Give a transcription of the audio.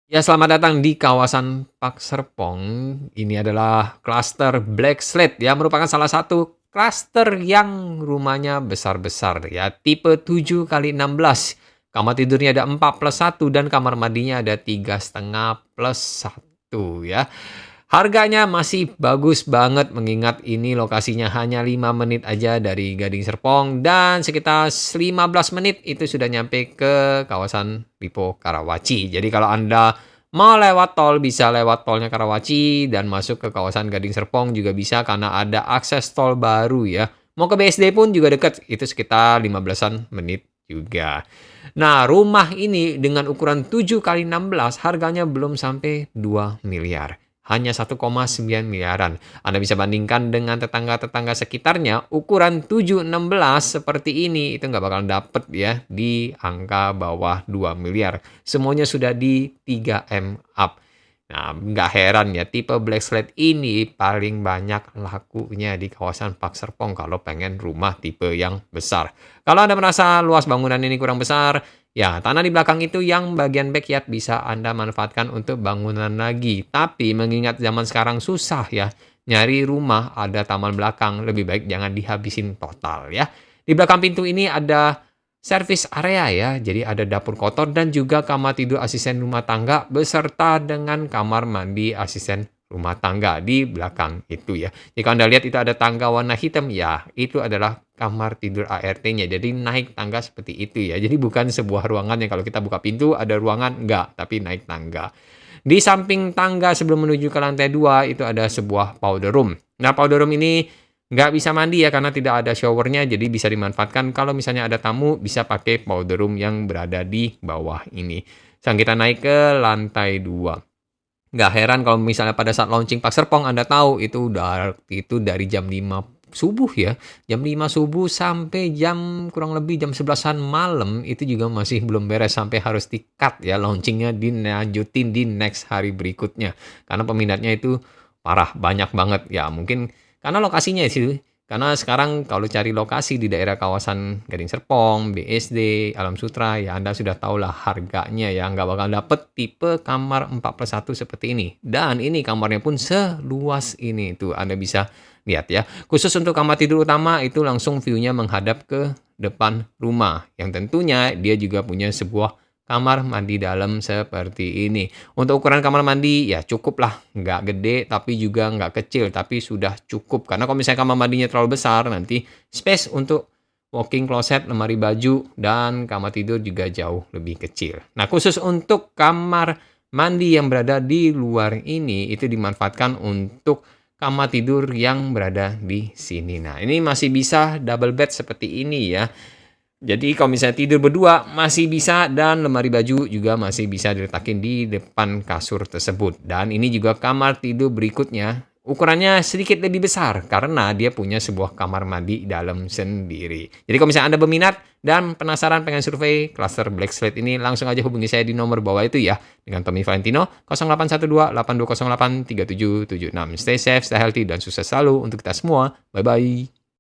Ya, selamat datang di kawasan Pak Serpong. Ini adalah klaster Black Slate ya, merupakan salah satu klaster yang rumahnya besar-besar ya, tipe 7 kali 16. Kamar tidurnya ada 4 plus 1 dan kamar mandinya ada 3,5 plus 1 ya. Harganya masih bagus banget mengingat ini lokasinya hanya 5 menit aja dari Gading Serpong dan sekitar 15 menit itu sudah nyampe ke kawasan Lipo Karawaci. Jadi kalau Anda mau lewat tol bisa lewat tolnya Karawaci dan masuk ke kawasan Gading Serpong juga bisa karena ada akses tol baru ya. Mau ke BSD pun juga dekat, itu sekitar 15-an menit juga. Nah, rumah ini dengan ukuran 7 kali 16 harganya belum sampai 2 miliar. Hanya 1,9 miliaran. Anda bisa bandingkan dengan tetangga-tetangga sekitarnya, ukuran 716 seperti ini, itu nggak bakal dapet ya di angka bawah 2 miliar. Semuanya sudah di 3M up. Nah, nggak heran ya, tipe Black Slate ini paling banyak lakunya di kawasan Pak Serpong kalau pengen rumah tipe yang besar. Kalau Anda merasa luas bangunan ini kurang besar, ya tanah di belakang itu yang bagian backyard bisa Anda manfaatkan untuk bangunan lagi. Tapi mengingat zaman sekarang susah ya, nyari rumah ada taman belakang, lebih baik jangan dihabisin total ya. Di belakang pintu ini ada servis area ya, jadi ada dapur kotor dan juga kamar tidur asisten rumah tangga beserta dengan kamar mandi asisten rumah tangga di belakang itu ya. Jika Anda lihat itu ada tangga warna hitam, ya itu adalah kamar tidur ART-nya. Jadi naik tangga seperti itu ya. Jadi bukan sebuah ruangan yang kalau kita buka pintu ada ruangan, enggak, tapi naik tangga. Di samping tangga sebelum menuju ke lantai 2 itu ada sebuah powder room. Nah, powder room ini nggak bisa mandi ya karena tidak ada showernya, jadi bisa dimanfaatkan kalau misalnya ada tamu bisa pakai powder room yang berada di bawah ini. Sekarang kita naik ke lantai 2. Nggak heran kalau misalnya pada saat launching Pak Serpong Anda tahu itu dari jam 5 subuh ya. Jam 5 subuh sampai jam kurang lebih jam 11-an malam itu juga masih belum beres sampai harus di-cut ya launchingnya dilanjutin di next hari berikutnya. Karena peminatnya itu parah, banyak banget. Ya mungkin karena lokasinya sih. Karena sekarang kalau cari lokasi di daerah kawasan Gading Serpong, BSD, Alam Sutra, ya Anda sudah tahu lah harganya ya. Nggak bakal dapet tipe kamar 4 plus 1 seperti ini. Dan ini kamarnya pun seluas ini. Tuh Anda bisa lihat ya. Khusus untuk kamar tidur utama itu langsung view-nya menghadap ke depan rumah. Yang tentunya dia juga punya sebuah kamar mandi dalam seperti ini. Untuk ukuran kamar mandi ya cukup lah, nggak gede tapi juga nggak kecil, tapi sudah cukup. Karena kalau misalnya kamar mandinya terlalu besar, nanti space untuk walking closet, lemari baju, dan kamar tidur juga jauh lebih kecil. Nah, khusus untuk kamar mandi yang berada di luar ini, itu dimanfaatkan untuk kamar tidur yang berada di sini. Nah, ini masih bisa double bed seperti ini ya. Jadi kalau misalnya tidur berdua masih bisa dan lemari baju juga masih bisa diletakin di depan kasur tersebut. Dan ini juga kamar tidur berikutnya ukurannya sedikit lebih besar karena dia punya sebuah kamar mandi dalam sendiri. Jadi kalau misalnya Anda berminat dan penasaran pengen survei cluster Black Slate ini langsung aja hubungi saya di nomor bawah itu ya dengan Tommy Valentino 0812 8208 3776. Stay safe, stay healthy dan sukses selalu untuk kita semua. Bye bye.